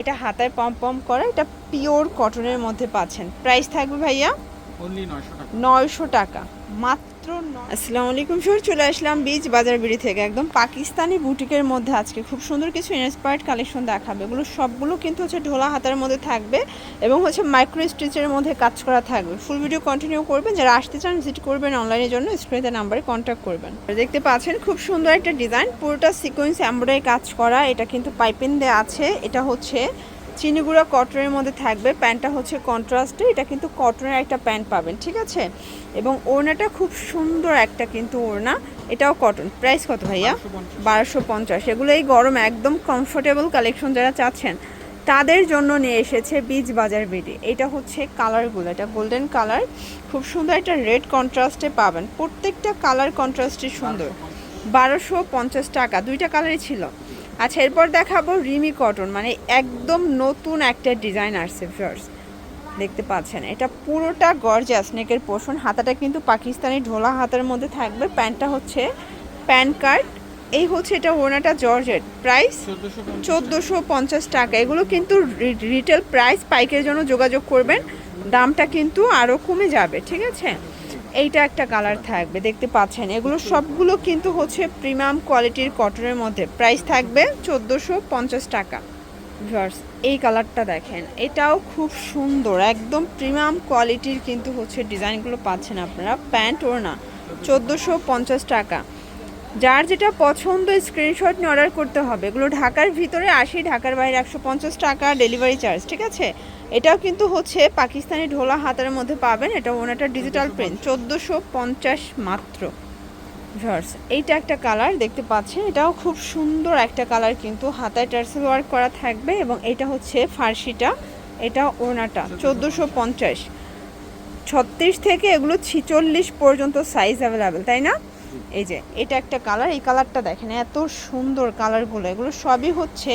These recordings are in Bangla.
এটা হাতায় পম পম করা, এটা পিওর কটনের মধ্যে পাচ্ছেন। প্রাইস থাকবে ভাইয়া অনলি 900 টাকা। 900 টাকা মাত্র। আসসালামু আলাইকুম স্যার, চলে আসলাম বীজ বাজার বিড়ি থেকে একদম পাকিস্তানি বুটিকের মধ্যে আজকে খুব সুন্দর কিছু ইন্সপায়ার্ড কালেকশন দেখাবে। এগুলো সবগুলো কিন্তু হচ্ছে ঢোলা হাতার মধ্যে থাকবে এবং হচ্ছে মাইক্রো স্টিচের মধ্যে কাজ করা থাকবে। ফুল ভিডিও কন্টিনিউ করবেন, যারা আসতে চান ভিজিট করবেন অনলাইনের জন্য স্ক্রিনে নাম্বারে কন্ট্যাক্ট করবেন। দেখতে পাচ্ছেন খুব সুন্দর একটা ডিজাইন, পুরোটা সিকোয়েন্স এমব্রয়ডারি কাজ করা। এটা কিন্তু পাইপিং দেওয়া আছে। এটা হচ্ছে চিনিগুড়া কটনের মধ্যে থাকবে। প্যান্টটা হচ্ছে কন্ট্রাস্টে, এটা কিন্তু কটনের একটা প্যান্ট পাবেন, ঠিক আছে। এবং ওড়নাটা খুব সুন্দর একটা কিন্তু ওড়না, এটাও কটন। প্রাইস কত ভাইয়া? 1250। এগুলো এই গরম একদম কমফোর্টেবল কালেকশন যারা চাচ্ছেন তাদের জন্য নিয়ে এসেছে বীজ বাজার বিডি। এটা হচ্ছে কালারগুলো, এটা গোল্ডেন কালার, খুব সুন্দর একটা রেড কন্ট্রাস্টে পাবেন। প্রত্যেকটা কালার কন্ট্রাস্টে সুন্দর। 1250 টাকা, দুইটা কালারই ছিল। আচ্ছা, এরপর দেখাবো রিমি কটন, মানে একদম নতুন একটা ডিজাইন আসছে ভিউয়ার্স, দেখতে পাচ্ছেন। এটা পুরোটা গর্জিয়াস নেকের পোর্শন, হাতাটা কিন্তু পাকিস্তানি ঢোলা হাতার মধ্যে থাকবে। প্যান্টটা হচ্ছে প্যান্ট কার্ড, এই হচ্ছে এটা ওড়নাটা জর্জেট। প্রাইস 1450 টাকা। এগুলো কিন্তু রিটেল প্রাইস, পাইকের জন্য যোগাযোগ করবেন, দামটা কিন্তু আরও কমে যাবে, ঠিক আছে। এইটা একটা কালার থাকবে, দেখতে পাচ্ছেন। এগুলো সবগুলো কিন্তু হচ্ছে প্রিমিয়াম কোয়ালিটির কটনের মধ্যে। প্রাইস থাকবে 1450 টাকা। ভিউয়ার্স এই কালারটা দেখেন, এটাও খুব সুন্দর, একদম প্রিমিয়াম কোয়ালিটির কিন্তু হচ্ছে ডিজাইনগুলো পাচ্ছেন আপনারা। প্যান্ট ওড়না 1450 টাকা। যার যেটা পছন্দ স্ক্রিনশট নিয়ে অর্ডার করতে হবে। এগুলো ঢাকার ভিতরে 80, ঢাকার বাইরে 150 টাকা ডেলিভারি চার্জ, ঠিক আছে। এটাও কিন্তু হচ্ছে পাকিস্তানি ঢোলা হাতের মধ্যে পাবেন। এটা ওনাটা ডিজিটাল প্রিন্ট, 1450 মাত্র। ভিউয়ার্স এইটা একটা কালার দেখতে পাচ্ছেন, এটাও খুব সুন্দর একটা কালার, কিন্তু হাতায় টার্সেল ওয়ার্ক করা থাকবে। এবং এটা হচ্ছে ফার্সিটা, এটা ওনাটা 1450। 36 থেকে এগুলো 46 পর্যন্ত সাইজ অ্যাভেলেবেল, তাই না? এই যে এটা একটা কালার, এই কালারটা দেখেন, এত সুন্দর কালারগুলো। এগুলো সবই হচ্ছে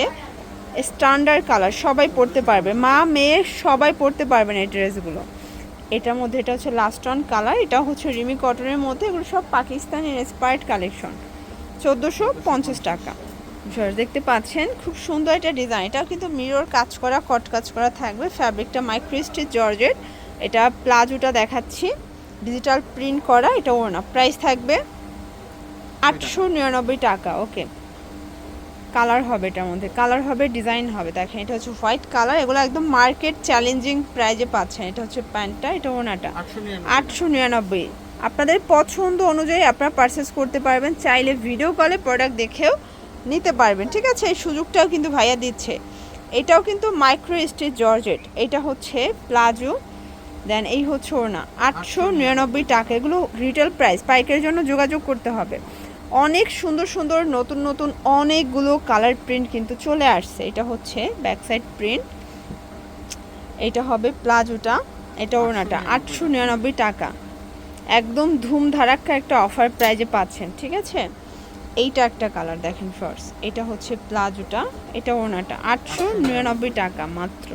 স্ট্যান্ডার্ড কালার, সবাই পরতে পারবে, মা মেয়ে সবাই পরতে পারবেন এই ড্রেসগুলো। এটার মধ্যে এটা হচ্ছে লাস্ট অন কালার, এটা হচ্ছে রিমি কটনের মধ্যে। এগুলো সব পাকিস্তানি ইন্সপায়ার্ড কালেকশন, 1450 টাকা। দেখতে পাচ্ছেন খুব সুন্দর একটা ডিজাইন, এটাও কিন্তু মিরর কাজ করা, কট কাজ করা থাকবে। ফ্যাব্রিকটা মাইক্রো স্টিচ জর্জেট। এটা প্লাজোটা দেখাচ্ছি, ডিজিটাল প্রিন্ট করা, এটা ওড়না। প্রাইস থাকবে 899 টাকা। ওকে, কালার হবে, এটার মধ্যে কালার হবে, ডিজাইন হবে। দেখেন এটা হচ্ছে হোয়াইট কালার, এগুলো একদম মার্কেট চ্যালেঞ্জিং প্রাইজে পাচ্ছেন। এটা হচ্ছে প্যান্টটা, এটা ওনাটা 899। আপনাদের পছন্দ অনুযায়ী আপনারা পারচেস করতে পারবেন, চাইলে ভিডিও কলে প্রোডাক্ট দেখেও নিতে পারবেন, ঠিক আছে। এই সুযোগটাও কিন্তু ভাইয়া দিচ্ছে। এটাও কিন্তু মাইক্রো স্টিচ জর্জেট, এটা হচ্ছে প্লাজো, দেন এই হচ্ছে ওড়না, 899 টাকা। এগুলো রিটেল প্রাইস, পাইকারের জন্য যোগাযোগ করতে হবে। অনেক সুন্দর সুন্দর নতুন নতুন অনেকগুলো কালার প্রিন্ট কিন্তু চলে আসছে। এটা হচ্ছে ব্যাক সাইড প্রিন্ট, এটা হবে প্লাজোটা, এটা ওড়নাটা 899 টাকা। একদম ধুমধারাক্কা একটা অফার প্রাইজে পাচ্ছেন, ঠিক আছে। এইটা একটা কালার দেখেন ফার্স্ট, এটা হচ্ছে প্লাজোটা, এটা ওড়নাটা 899 টাকা মাত্র।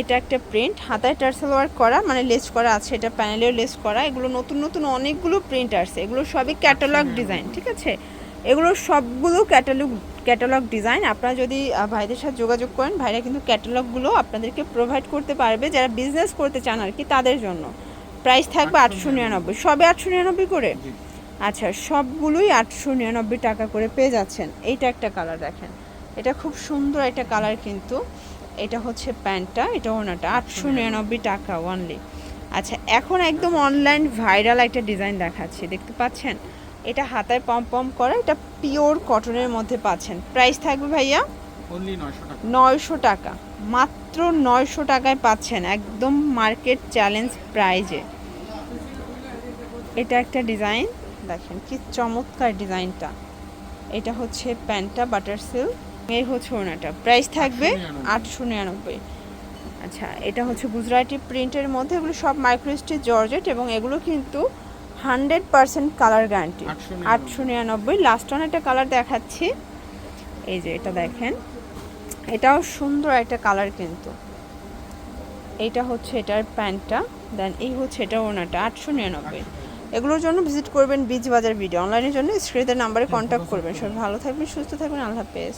এটা একটা প্রিন্ট, হাতায় টার্সেল ওয়ার্ক করা, মানে লেস করা আছে, এটা প্যানেলেও লেস করা। এগুলো নতুন নতুন অনেকগুলো প্রিন্ট আসছে, এগুলো সবই ক্যাটালগ ডিজাইন, ঠিক আছে। এগুলো সবগুলো ক্যাটালগ ডিজাইন। আপনারা যদি ভাইদের সাথে যোগাযোগ করেন, ভাইরা কিন্তু ক্যাটালগুলো আপনাদেরকে প্রোভাইড করতে পারবে, যারা বিজনেস করতে চান আর কি, তাদের জন্য। প্রাইস থাকবে 899, সবে 899 করে। আচ্ছা, সবগুলোই 899 টাকা করে পেয়ে যাচ্ছেন। এইটা একটা কালার দেখেন, এটা খুব সুন্দর একটা কালার কিন্তু। এটা হচ্ছে প্যান্টটা, এটা ওনাটা 899 টাকা ওনলি। আচ্ছা, এখন একদম অনলাইন ভাইরাল একটা ডিজাইন দেখাচ্ছি, দেখতে পাচ্ছেন। এটা হাতায় পম পম করা, এটা পিওর কটনের মধ্যে পাচ্ছেন। প্রাইস থাকবে ভাইয়া অনলি 900 টাকা। 900 টাকা মাত্র, 900 টাকায় পাচ্ছেন একদম মার্কেট চ্যালেঞ্জ প্রাইজে। এটা একটা ডিজাইন দেখেন, কি চমৎকার ডিজাইনটা। এটা হচ্ছে প্যান্টটা বাটার সিল্ক, এই হচ্ছে ওড়নাটা। প্রাইস থাকবে 899। আচ্ছা, এটা হচ্ছে গুজরাটি প্রিন্টের মধ্যে, এগুলো সব মাইক্রো স্টিচ জর্জেট এবং এগুলো কিন্তু 100% কালার গ্যারান্টি। 899। লাস্ট অন একটা কালার দেখাচ্ছি, এই যে এটা দেখেন, এটাও সুন্দর একটা কালার কিন্তু। এইটা হচ্ছে এটার প্যান্টটা, দেন এই হচ্ছে এটা ওড়নাটা 899। এগুলোর জন্য ভিজিট করবেন বীজ বাজার ভিডিও, অনলাইনের জন্য স্ক্রিনের নাম্বারে কন্ট্যাক্ট করবেন। সবাই ভালো থাকবেন, সুস্থ থাকবেন, আল্লাহ হাফেজ।